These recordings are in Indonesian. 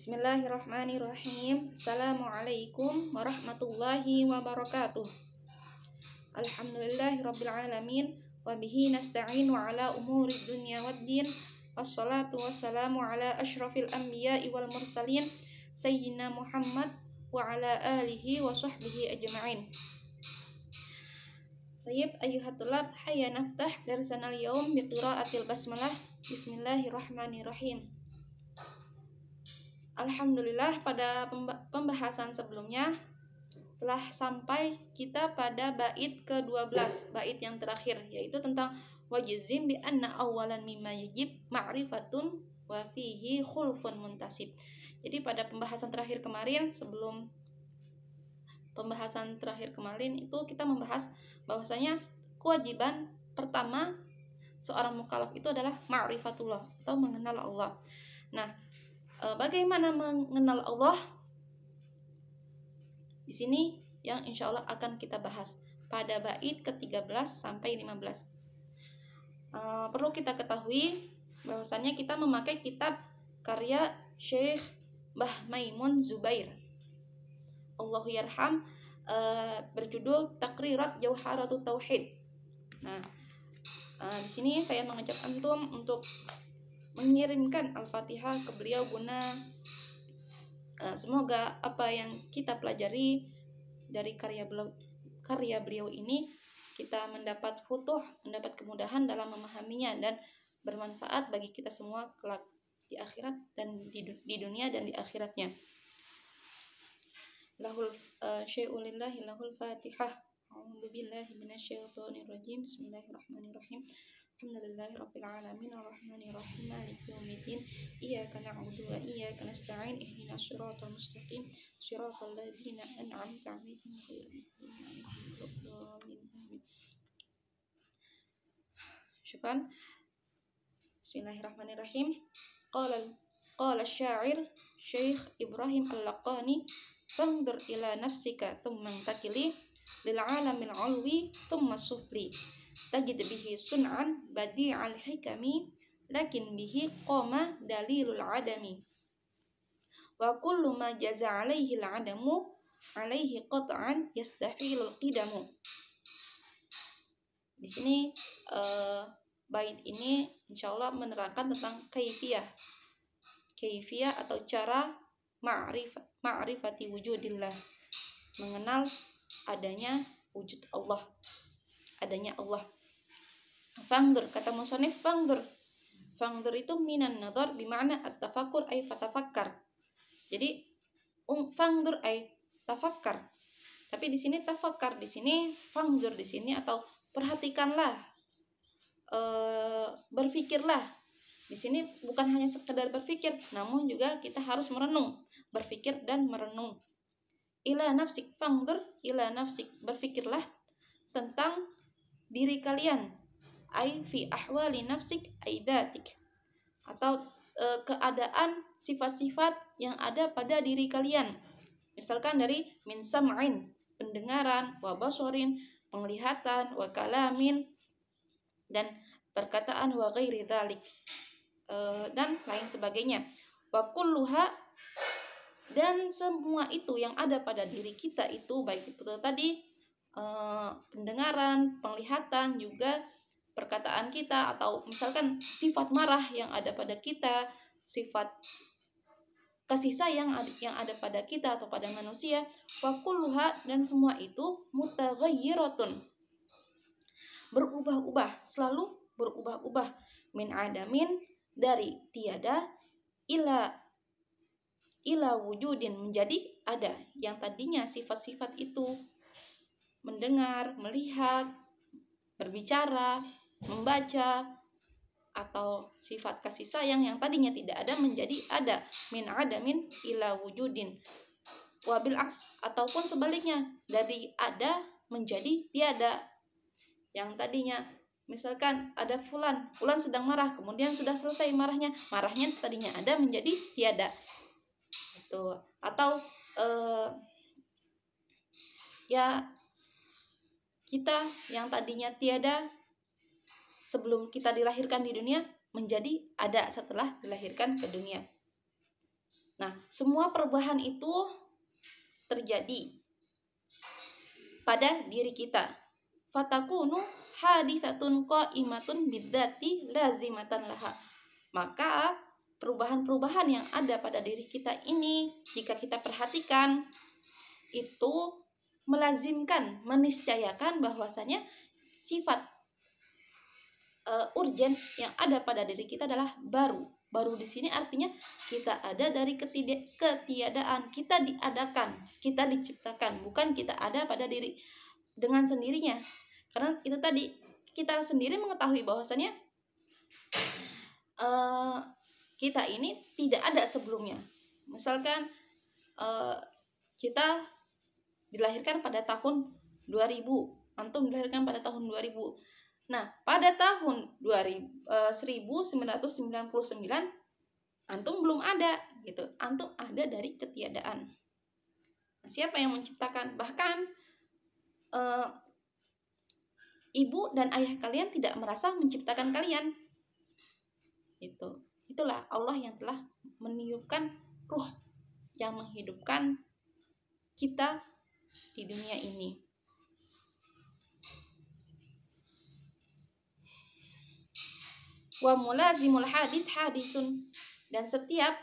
Bismillahirrahmanirrahim. Assalamualaikum warahmatullahi wabarakatuh. Alhamdulillahirabbil alamin wa bihi nasta'in wa ala umuri dunya waddin. Wassalatu wassalamu ala asyrafil anbiya'i wal mursalin sayyidina Muhammad wa ala alihi wa sahbihi ajma'in. Tayyib ayyuhat tulab, hayya naftah darsanal yaum bi qiraatil basmalah. Bismillahirrahmanirrahim. Alhamdulillah, pada pembahasan sebelumnya telah sampai kita pada bait ke-12, bait yang terakhir, yaitu tentang wajizim bi anna awalan mimma yajib ma'rifatun wa fihi khulfun muntasib. Jadi pada pembahasan terakhir kemarin, sebelum pembahasan terakhir kemarin itu kita membahas bahwasanya kewajiban pertama seorang mukallaf itu adalah ma'rifatullah atau mengenal Allah. Nah, bagaimana mengenal Allah? Di sini yang insya Allah akan kita bahas pada bait ke-13 sampai 15. Perlu kita ketahui bahwasannya kita memakai kitab karya Syekh Mbah Maimun Zubair, Allahu yarham, berjudul Taqrirat Jauharatut Tauhid. Nah, di sini saya mengajak antum untuk mengirimkan Al-Fatihah ke beliau guna semoga apa yang kita pelajari dari karya beliau ini kita mendapat futuh, mendapat kemudahan dalam memahaminya dan bermanfaat bagi kita semua kelak di akhirat dan di dunia dan di akhiratnya. Lahul syai'ulillahi lahul Fatihah. A'udzu billahi minasyaitonir rajim. Bismillahirrahmanirrahim. Alhamdulillahi rabbil alamin arrahmanir rahim maliki yaumiddin iyyaka na'budu wa iyyaka nasta'in ihdinas siratal mustaqim siratal ladzina an'amta 'alaihim ghairil maghdubi 'alaihim. Syukran. Bismillahirrahmanirrahim. Qala asy-sya'ir Syekh Ibrahim Al-Laqani, "Fanzur ila nafsika thumma takili lil 'alamil 'ulwi thumma sufli. Tajid bihi sun'an badi'al hikami lakin bihi qama dalilul adami. Wa kullu ma jaza alaihi al-adamu alaihi qat'an yastahilul qidamu." Di sini bait ini insyaallah menerangkan tentang kaifiyah atau cara ma'rifati wujudillah, mengenal adanya wujud Allah, adanya Allah. Fangdur, kata musannif fangdur itu minan nadhar bima'na at-tafakkur ay fatafakkar. Jadi fangdur ay tafakkar. Tapi di sini tafakkar, di sini fangdur di sini atau perhatikanlah, berfikirlah. Di sini bukan hanya sekedar berfikir, namun juga kita harus merenung, berfikir dan merenung. Ila nafsik, fangdur ila nafsik, berfikirlah tentang diri kalian. Ai fi ahwali nafsik aidatik, atau keadaan sifat-sifat yang ada pada diri kalian. Misalkan dari min sam'in, pendengaran, wa basarin, penglihatan, wa kalamin, dan perkataan, wa ghairi dzalik, dan lain sebagainya. Wa kulluha, dan semua itu yang ada pada diri kita itu, baik itu tadi pendengaran, penglihatan, juga perkataan kita, atau misalkan sifat marah yang ada pada kita, sifat kasih sayang yang ada pada kita atau pada manusia. Wa kulluha, dan semua itu mutaghayyiratun, berubah-ubah, selalu berubah-ubah, min adamin, dari tiada, ila wujudin, menjadi ada. Yang tadinya sifat-sifat itu mendengar, melihat, berbicara, membaca, atau sifat kasih sayang yang tadinya tidak ada menjadi ada, min adamin ila wujudin. Wabil aks, ataupun sebaliknya, dari ada menjadi tiada. Yang tadinya misalkan ada fulan sedang marah, kemudian sudah selesai marahnya tadinya ada menjadi tiada. Itu. Atau ya kita yang tadinya tiada sebelum kita dilahirkan di dunia menjadi ada setelah dilahirkan ke dunia. Nah, semua perubahan itu terjadi pada diri kita. Fatakunu haditsatun qaimatun bidzati lazimatan laha. Maka perubahan-perubahan yang ada pada diri kita ini, jika kita perhatikan, itu melazimkan, meniscayakan bahwasanya sifat urgen yang ada pada diri kita adalah baru. Baru di sini artinya kita ada dari ketiadaan, kita diadakan, kita diciptakan, bukan kita ada pada diri dengan sendirinya. Karena itu tadi, kita sendiri mengetahui bahwasanya kita ini tidak ada sebelumnya. Misalkan kita dilahirkan pada tahun 2000, antum dilahirkan pada tahun 2000. Nah, pada tahun 1999 antum belum ada gitu. Antum ada dari ketiadaan. Nah, siapa yang menciptakan? Bahkan ibu dan ayah kalian tidak merasa menciptakan kalian. Itulah Allah yang telah meniupkan ruh yang menghidupkan kita di dunia ini. Wa mulazimul hadis hadisun, dan setiap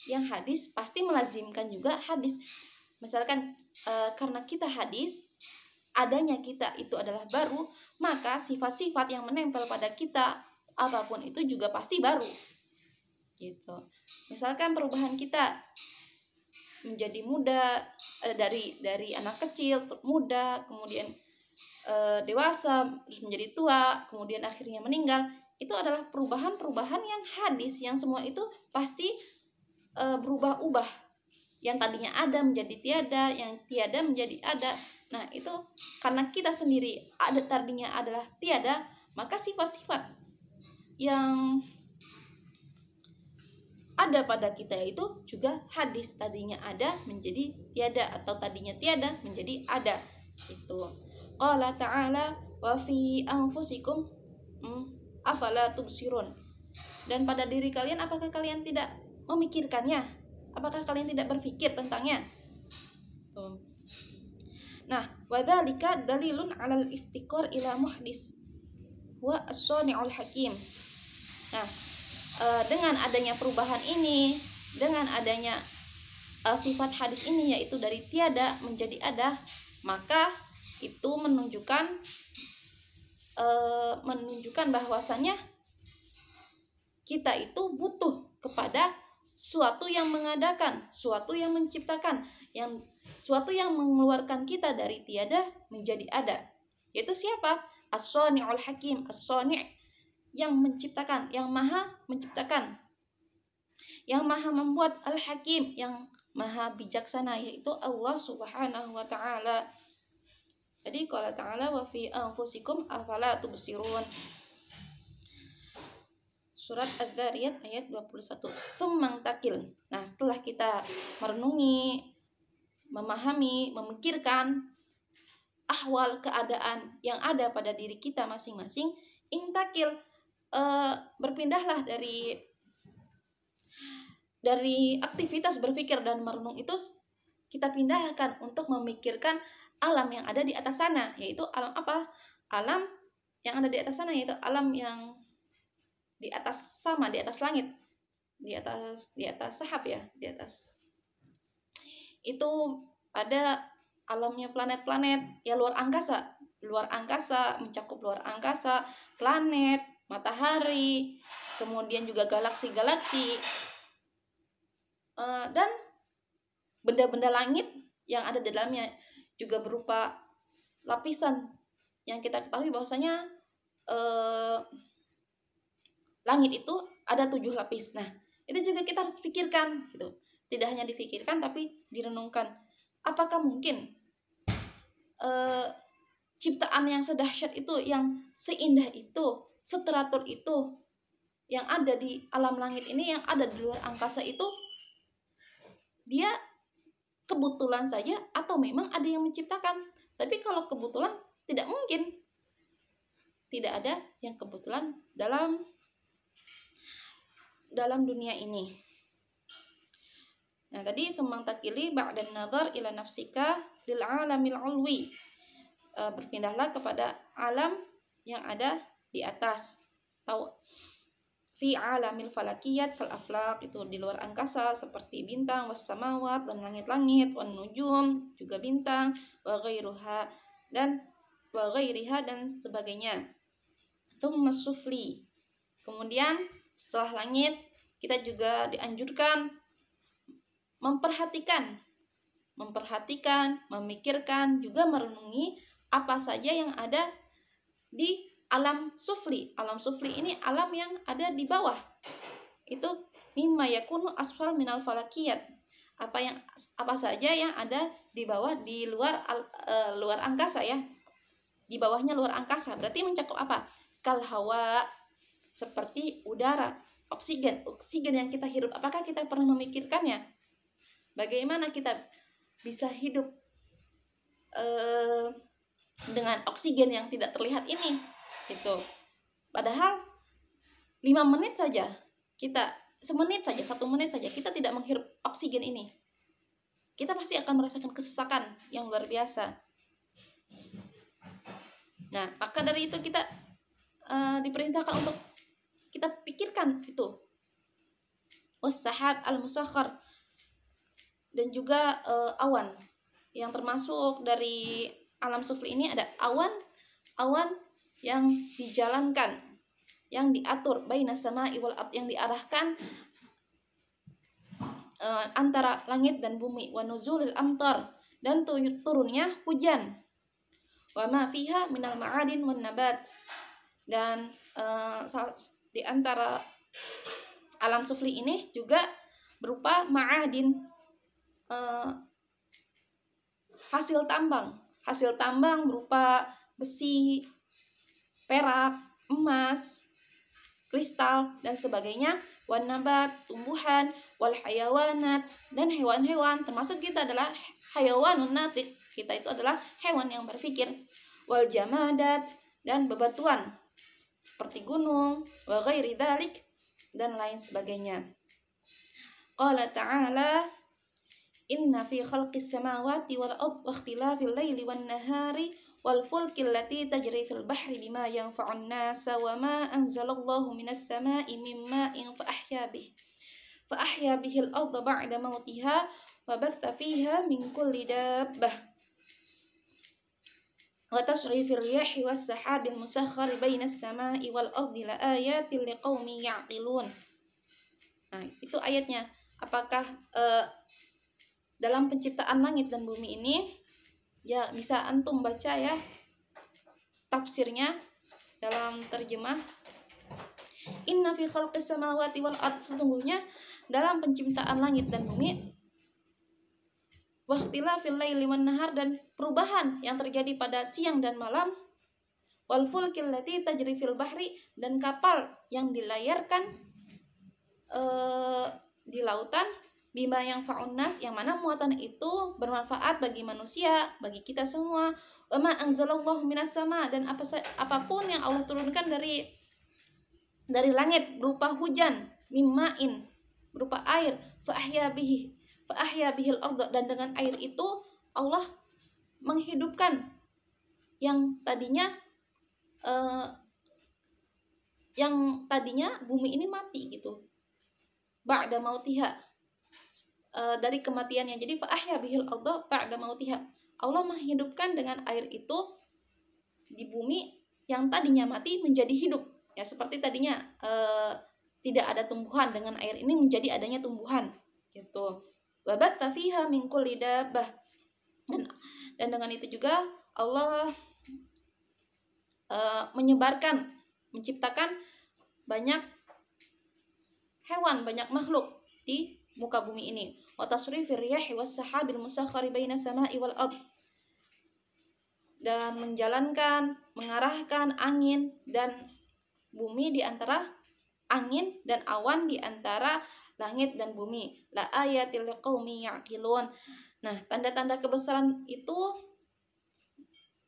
yang hadis pasti melazimkan juga hadis. Misalkan karena kita hadis, adanya kita itu adalah baru, maka sifat-sifat yang menempel pada kita apapun itu juga pasti baru. Gitu. Misalkan perubahan kita menjadi muda, dari anak kecil muda, kemudian dewasa, terus menjadi tua, kemudian akhirnya meninggal. Itu adalah perubahan-perubahan yang hadis, yang semua itu pasti berubah-ubah. Yang tadinya ada menjadi tiada, yang tiada menjadi ada. Nah, itu karena kita sendiri ada tadinya adalah tiada, maka sifat-sifat yang ada pada kita itu juga hadis, tadinya ada menjadi tiada, atau tadinya tiada menjadi ada. Itu qala ta'ala wa fi anfusikum afala tubsirun. Dan pada diri kalian, apakah kalian tidak memikirkannya? Apakah kalian tidak berpikir tentangnya? Nah, wadzalika dalilun 'alal iftiqar ila muhdis wa as-sani'ul hakim. Nah, dengan adanya perubahan ini, dengan adanya sifat hadis ini, yaitu dari tiada menjadi ada, maka itu menunjukkan bahwasanya kita itu butuh kepada suatu yang mengadakan, suatu yang menciptakan, suatu yang mengeluarkan kita dari tiada menjadi ada. Yaitu siapa? As-Sani'ul Hakim. As-Sani' yang menciptakan, yang maha menciptakan, yang maha membuat. Al-Hakim, yang maha bijaksana, yaitu Allah Subhanahu wa ta'ala. Jadi qala ta'ala wa fi anfusikum afala tubsirun. Surat Az-Zariyat ayat 21. Tsumma takil. Nah, setelah kita merenungi, memahami, memikirkan ahwal keadaan yang ada pada diri kita masing-masing, intakil, berpindahlah dari aktivitas berpikir dan merenung itu, kita pindahkan untuk memikirkan alam yang ada di atas sana. Yaitu alam apa? Alam yang ada di atas sana, yaitu alam yang di atas sama, di atas langit, di atas sahab ya, di atas. Itu ada alamnya planet-planet ya, luar angkasa, mencakup luar angkasa, planet, matahari, kemudian juga galaksi-galaksi, dan benda-benda langit yang ada di dalamnya juga berupa lapisan yang kita ketahui bahwasanya langit itu ada 7 lapis. Nah, itu juga kita harus pikirkan gitu. Tidak hanya difikirkan tapi direnungkan. Apakah mungkin ciptaan yang sedahsyat itu, yang seindah itu, seteratur itu, yang ada di alam langit ini, yang ada di luar angkasa itu, dia kebetulan saja atau memang ada yang menciptakan? Tapi kalau kebetulan, tidak mungkin. Tidak ada yang kebetulan dalam dunia ini. Nah, tadi semangtakili ba'dan nazar ila nafsika lil alamil ulwi. Berpindahlah kepada alam yang ada di atas. Tahu fi alamil falakiyat kal aflaq, itu di luar angkasa seperti bintang, was samawat dan langit-langit, wan nujum juga bintang, wa ghairuha dan sebagainya. Tsumma sufli. Kemudian setelah langit kita juga dianjurkan memperhatikan, memikirkan, juga merenungi apa saja yang ada di alam sufli. Alam sufli ini alam yang ada di bawah. Itu mimma yakunu asfal minal falakiyat. Apa saja yang ada di bawah, di luar angkasa ya. Di bawahnya luar angkasa. Berarti mencakup apa? Kal hawa, seperti udara, oksigen yang kita hirup. Apakah kita pernah memikirkannya? Bagaimana kita bisa hidup dengan oksigen yang tidak terlihat ini? Gitu. Padahal 5 menit saja kita, 1 menit saja kita tidak menghirup oksigen ini, kita pasti akan merasakan kesesakan yang luar biasa. Nah, maka dari itu kita diperintahkan untuk kita pikirkan itu. Was-sahab al-musakhkhar, dan juga awan yang termasuk dari alam sufli ini. Ada awan yang dijalankan, yang diatur, bainas sama'i wal ard, yang diarahkan antara langit dan bumi, wa nuzulil amtar, dan turunnya hujan, wa ma fiha minal ma'adin wan nabat, dan di antara alam sufli ini juga berupa ma'adin, hasil tambang berupa besi, perak, emas, kristal dan sebagainya, wan nabat, tumbuhan, wal hayawanat, dan hewan-hewan, termasuk kita adalah hayawanun natiq, kita itu adalah hewan yang berpikir, wal jamadat, dan bebatuan seperti gunung, wa ghairi dzalik, dan lain sebagainya. Qala ta'ala, inna fi khalqis samawati wal ard wa ikhtilafil laili wan nahari wal fulki allati tajri fil bahri bima yanfa'un nasa wa ma anzalallahu minas sama'i min ma'in fa ahya bihil arda ba'da mautiha wa batha fiha min kulli dabbah wa tasrifir riyahi was sahabil musakhkhar bainas sama'i wal ardi la ayatin liqaumin ya'qilun. Nah, itu ayatnya. Apakah dalam penciptaan langit dan bumi ini, ya bisa antum baca ya tafsirnya dalam terjemah. Inna fi khalqis samawati wal ard, sesungguhnya dalam penciptaan langit dan bumi, wa ikhtilafil laili wan nahar, dan perubahan yang terjadi pada siang dan malam, wal fulkil lati tajri fil bahri, dan kapal yang dilayarkan di lautan, bima yang fa'unnas, yang mana muatan itu bermanfaat bagi manusia, bagi kita semua, wa ma anzalallahu minas sama, dan apapun yang Allah turunkan dari langit berupa hujan, mimma'in, berupa air, fa ahya bihil ardh, dan dengan air itu Allah menghidupkan yang tadinya bumi ini mati gitu, ba'da mautiha, dari kematiannya. Jadi fa ahya bihil ardh ba'da mautiha, Allah menghidupkan dengan air itu di bumi yang tadinya mati menjadi hidup. Ya, seperti tadinya tidak ada tumbuhan, dengan air ini menjadi adanya tumbuhan gitu. Wa batha fiha min kulli dabbah, dan dengan itu juga Allah menciptakan banyak hewan, banyak makhluk di muka bumi ini. Wa tasrifir riyahi was sahabil musakhkhari bainas sama'i wal ard, dan mengarahkan angin dan bumi di antara angin dan awan di antara langit dan bumi. La ayatil liqaumi ya'qilun. Nah, tanda-tanda kebesaran itu,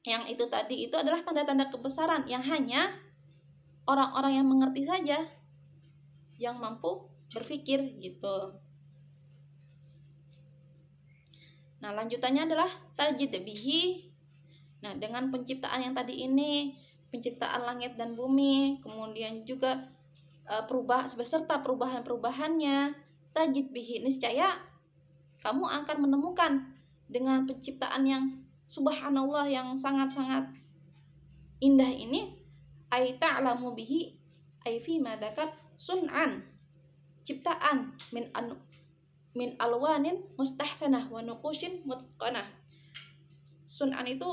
yang itu tadi, itu adalah tanda-tanda kebesaran yang hanya orang-orang yang mengerti saja yang mampu berpikir gitu. Nah, lanjutannya adalah tajid bihi. Nah, dengan penciptaan yang tadi ini, penciptaan langit dan bumi, kemudian juga beserta perubahan-perubahannya, tajid bihi, niscaya kamu akan menemukan dengan penciptaan yang subhanallah yang sangat-sangat indah ini, ay ta'lamu bihi ay fi madakat sun'an, ciptaan min alwanin mustahsanah wa nuqushin mutqanah. Sun'an itu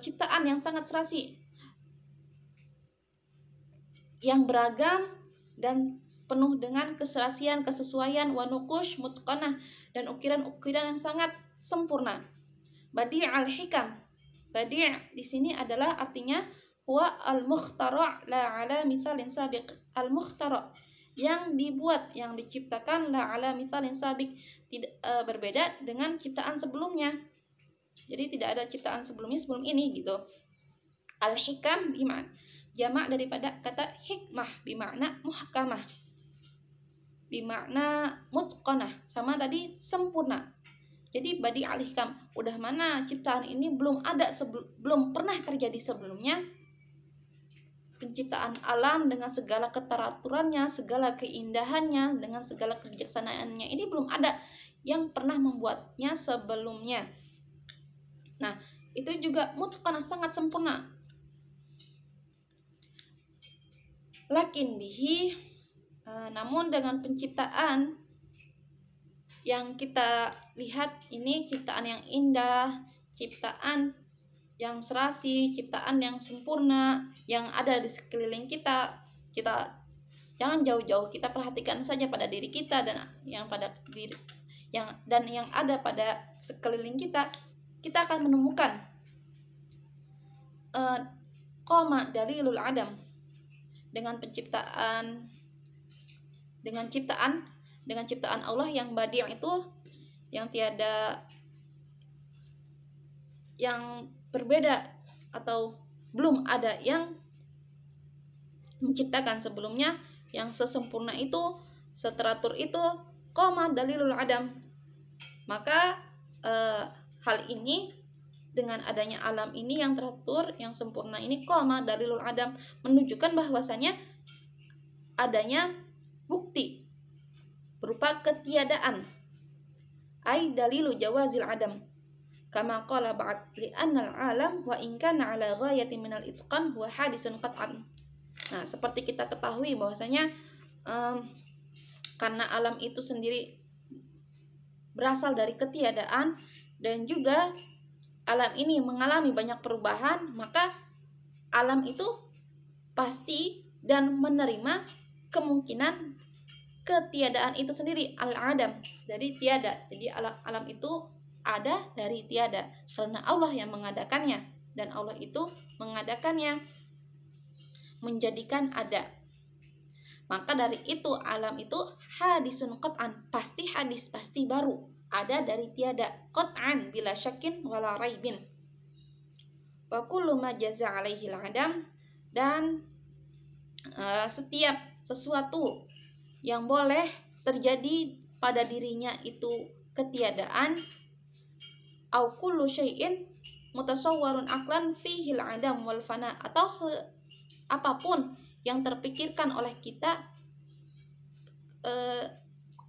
ciptaan yang sangat serasi, yang beragam dan penuh dengan keserasian, kesesuaian, wa nuqush mutqanah, dan ukiran-ukiran yang sangat sempurna. Badi' al-hikam. Badi' di sini adalah artinya huwa al-mukhtara' la ala mithalin sabiq. Al-mukhtara' yang dibuat, yang diciptakan, la ala mithalin sabiq, tidak berbeda dengan ciptaan sebelumnya. Jadi tidak ada ciptaan sebelum ini gitu. Al-hikam bima'na jamak daripada kata hikmah, bimakna muhkamah, bimakna mutqanah, sama tadi sempurna. Jadi badi al-hikam, udah mana ciptaan ini belum pernah terjadi sebelumnya. Penciptaan alam dengan segala keteraturannya, segala keindahannya, dengan segala kebijaksanaannya, ini belum ada yang pernah membuatnya sebelumnya. Nah, itu juga mutqanah, sangat sempurna. Lakin bihi, namun dengan penciptaan yang kita lihat ini, ciptaan yang indah, ciptaan yang serasi, ciptaan yang sempurna, yang ada di sekeliling kita. Kita jangan jauh-jauh, kita perhatikan saja pada diri kita dan yang ada pada sekeliling kita. Kita akan menemukan qoma dalilul adam, dengan ciptaan Allah yang badi' itu, yang tiada, yang berbeda atau belum ada yang menciptakan sebelumnya, yang sesempurna itu, seteratur itu, qoma dalilul adam. Maka hal ini, dengan adanya alam ini yang teratur, yang sempurna ini, qoma dalilul adam, menunjukkan bahwasanya adanya bukti berupa ketiadaan, ay dalilu jawazil adam, kama qala ba'd li annal alam wa in kana ala ghayati minal itqan huwa hadisun qat'an. Nah, seperti kita ketahui bahwasanya karena alam itu sendiri berasal dari ketiadaan, dan juga alam ini mengalami banyak perubahan, maka alam itu pasti dan menerima kemungkinan ketiadaan itu sendiri, al-adam, dari tiada. Jadi alam itu ada dari tiada karena Allah yang mengadakannya, dan Allah itu mengadakannya, menjadikan ada. Maka dari itu alam itu hadisun qat'an, pasti hadis, pasti baru, ada dari tiada, qat'an bila syakin wala raibin. Wa kullu ma jaza alaihi al-adam, dan setiap sesuatu yang boleh terjadi pada dirinya itu ketiadaan, au kullu syai'in mutasawwarun aqlan fihi al-adam wal fana, atau apapun yang terpikirkan oleh kita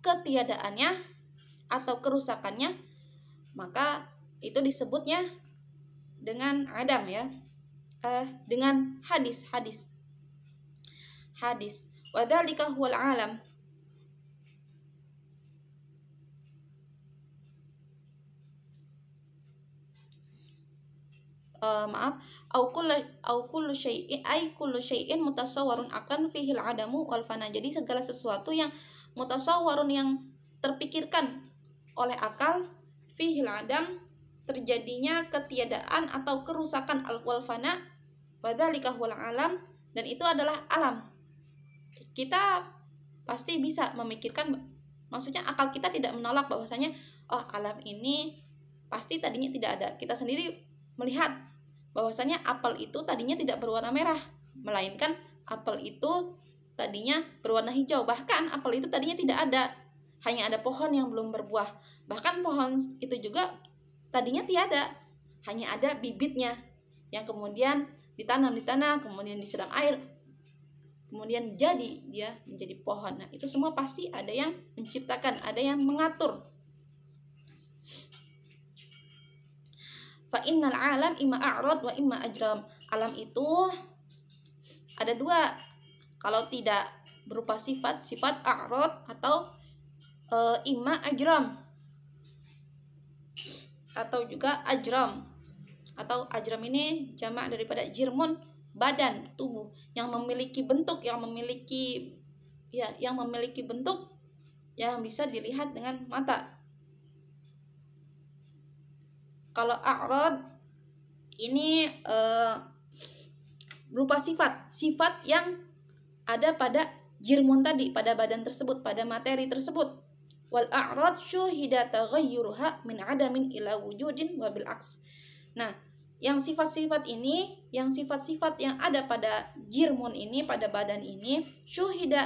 ketiadaannya atau kerusakannya, maka itu disebutnya dengan adam, ya, dengan hadis. Wa dzalika huwal alam. Au kullu syai'in mutasawwarun aqlan fihi al-adamu wal fana. Jadi segala sesuatu yang mutasawwarun, yang terpikirkan oleh akal, fihi al-adam, terjadinya ketiadaan atau kerusakan, wal fana, wa dzalika huwal alam, dan itu adalah alam. Kita pasti bisa memikirkan, maksudnya akal kita tidak menolak bahwasanya alam ini pasti tadinya tidak ada. Kita sendiri melihat bahwasanya apel itu tadinya tidak berwarna merah, melainkan apel itu tadinya berwarna hijau. Bahkan apel itu tadinya tidak ada, hanya ada pohon yang belum berbuah. Bahkan pohon itu juga tadinya tiada, hanya ada bibitnya yang kemudian ditanam di tanah, kemudian disiram air, kemudian jadi dia menjadi pohon. Nah, itu semua pasti ada yang menciptakan, ada yang mengatur. Fa innal alam imma a'rad wa imma ajram. Alam itu ada dua. Kalau tidak berupa sifat a'rad atau imma ajram, atau juga ajram. Atau ajram ini jamak daripada jirmun, badan, tubuh yang memiliki bentuk, yang memiliki bentuk yang bisa dilihat dengan mata. Kalau a'rad ini berupa sifat yang ada pada jirmun tadi, pada badan tersebut, pada materi tersebut. Wal a'rad syuhida taghayyuruha min 'adamin ila wujudin wa bil aks. Nah, yang sifat-sifat ini, yang sifat-sifat yang ada pada jirmun ini, pada badan ini, syuhida,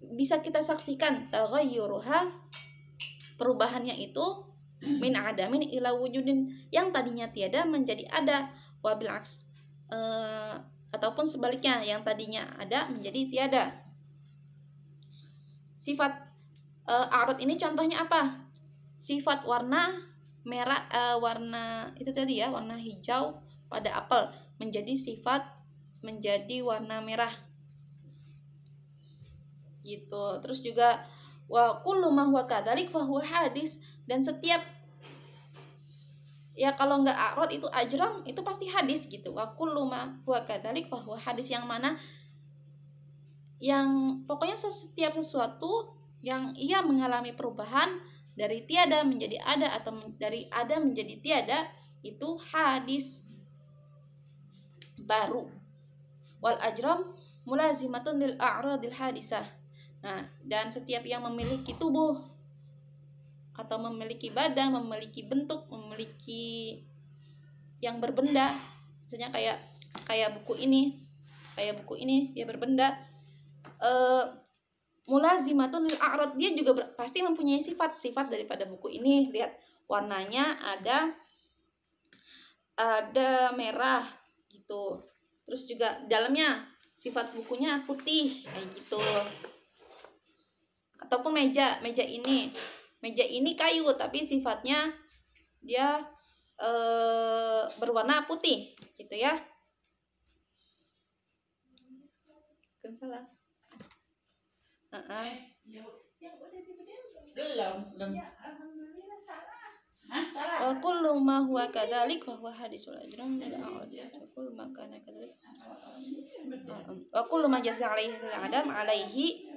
bisa kita saksikan taghayyuruha, perubahannya itu min 'adamin ila wujudin, yang tadinya tiada menjadi ada, wa bil aks, ataupun sebaliknya, yang tadinya ada menjadi tiada. Sifat a'rad ini contohnya apa? Sifat warna merah, warna itu tadi ya, warna hijau pada apel menjadi warna merah gitu. Terus juga wa kullu ma huwa kadzalik fa huwa hadis, dan setiap, ya kalau enggak a'rad itu ajram, itu pasti hadis gitu. Wa kullu ma huwa kadzalik fa huwa hadis, yang mana yang pokoknya setiap sesuatu yang ia mengalami perubahan dari tiada menjadi ada atau dari ada menjadi tiada, itu hadis baru. Wal ajram mulazimatun lil a'radil hadisah. Nah, dan setiap yang memiliki tubuh atau memiliki badan, memiliki bentuk, memiliki yang berbenda, misalnya kayak buku ini dia berbenda, mulazimatun lil a'rad, dia juga pasti mempunyai sifat daripada buku ini. Lihat warnanya ada merah gitu. Terus juga dalamnya sifat bukunya putih kayak gitu. Ataupun meja ini kayu tapi sifatnya dia berwarna putih gitu ya. Kan salah. Wa kullu ma huwa kadzalik fa huwa hadisul ajram bil a'rad. Kullu ma kana kadzalik. Wa kullu ma jaza alaihi al-adam alaihi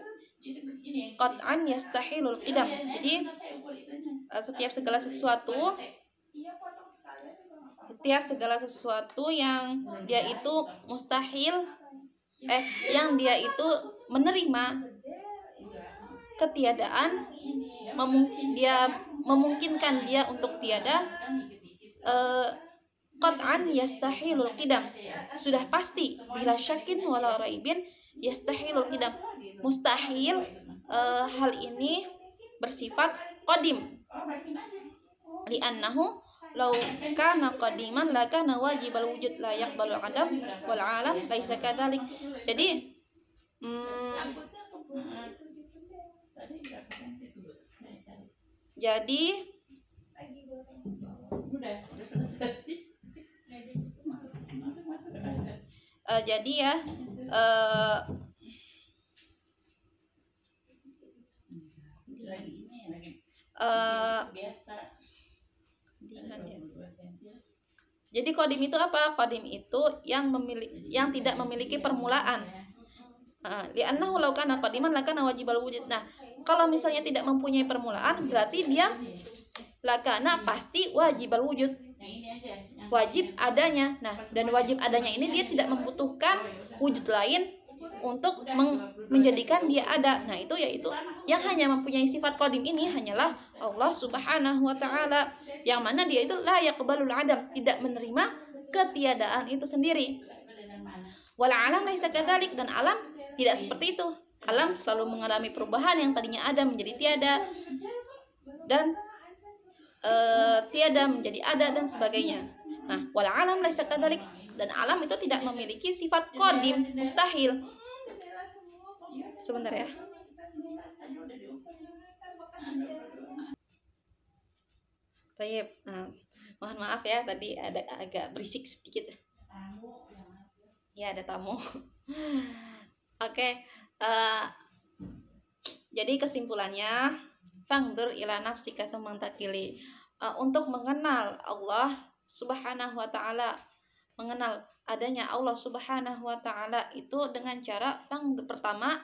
qat'an yastahilul qidam. Jadi setiap segala sesuatu yang dia itu mustahil, yang dia itu menerima ketiadaan, memungkinkan dia untuk tiada, qat'an yastahilul qidam, sudah pasti, bila syakin wala raibin, yastahilul qidam, mustahil hal ini bersifat qadim, li'annahu law kana qadiman lakana wajibal wujud la yaqbalu adam wal alam laisa kadzalik. Jadi jadi qadim itu apa? Qadim itu yang tidak memiliki permulaan. Li'annahu law kana qadiman lakana wajibal wujud. Nah, kalau misalnya tidak mempunyai permulaan, berarti dia lakana pasti wajibal wujud, wajib adanya. Nah, dan wajib adanya ini dia tidak membutuhkan wujud lain untuk menjadikan dia ada. Nah, itu yaitu yang hanya mempunyai sifat qadim ini hanyalah Allah Subhanahu wa taala, yang mana dia itu la yaqbalul adam, tidak menerima ketiadaan itu sendiri. Wal alam laisa kadzalik, dan alam tidak seperti itu. Alam selalu mengalami perubahan, yang tadinya ada menjadi tiada. Dan tiada menjadi ada dan sebagainya. Nah, wal alam laisa kadzalik, dan alam itu tidak memiliki sifat qadim, mustahil. Sebentar ya. Baik, mohon maaf ya tadi ada agak berisik sedikit. Ya, ada tamu. Oke, jadi kesimpulannya, fangdur ila nafsika tsumma takili. Untuk mengenal Allah Subhanahu wa taala, mengenal adanya Allah Subhanahu wa taala itu dengan cara pertama,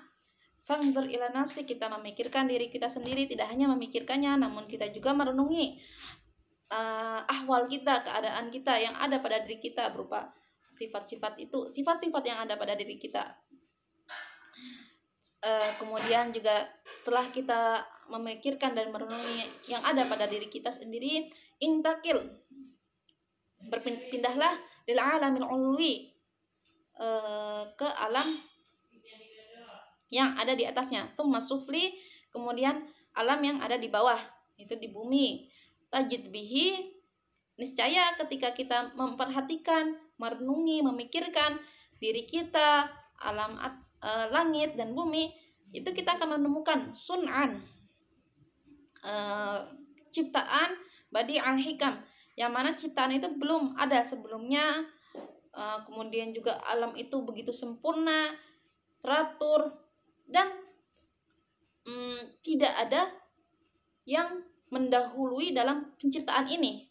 fangdur ila nafsi, kita memikirkan diri kita sendiri, tidak hanya memikirkannya namun kita juga merenungi ahwal kita, keadaan kita yang ada pada diri kita berupa sifat-sifat itu, sifat-sifat yang ada pada diri kita. Kemudian juga setelah kita memikirkan dan merenungi yang ada pada diri kita sendiri, intakil, berpindahlah lil alamil ulwi, ke alam yang ada di atasnya, tsumma sufli, kemudian alam yang ada di bawah, itu di bumi. Tajid bihi, niscaya ketika kita memperhatikan, merenungi, memikirkan diri kita, alam langit dan bumi, itu kita akan menemukan sun'an, ciptaan badi al-hikam, yang mana ciptaan itu belum ada sebelumnya. Kemudian juga alam itu begitu sempurna, teratur, dan tidak ada yang mendahului dalam penciptaan ini,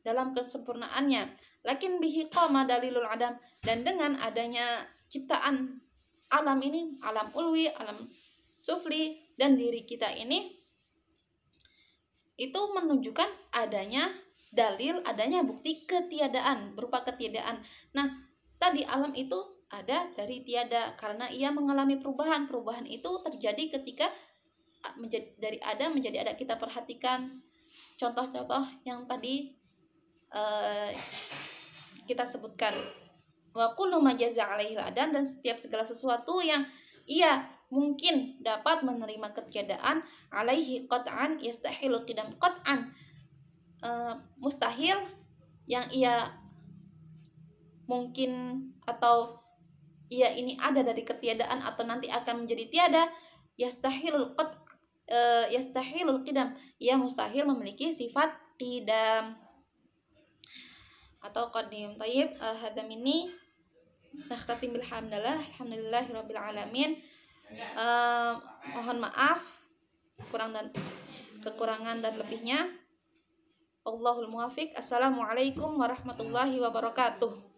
dalam kesempurnaannya. Lakin bihi qama dalilul adam, dan dengan adanya ciptaan alam ini, alam ulwi, alam sufli, dan diri kita ini, itu menunjukkan adanya dalil, adanya bukti ketiadaan, berupa ketiadaan. Nah, tadi alam itu ada dari tiada karena ia mengalami perubahan. Perubahan itu terjadi ketika dari ada menjadi ada. Kita perhatikan contoh-contoh yang tadi kita sebutkan. Wa kullu ma jaza alaihi adam, dan setiap segala sesuatu yang ia mungkin dapat menerima ketiadaan, alaihi qat'an yastahilu qidam qat'an, mustahil yang ia mungkin atau ia ini ada dari ketiadaan atau nanti akan menjadi tiada, yastahilul qidam, ia mustahil memiliki sifat qidam atau qadim. Tayyib, hadam ini nakhtatim bilhamdulillah, alhamdulillahirabbil alamin. Mohon maaf kekurangan dan lebihnya. Allahul muwafiq. Assalamualaikum warahmatullahi wabarakatuh.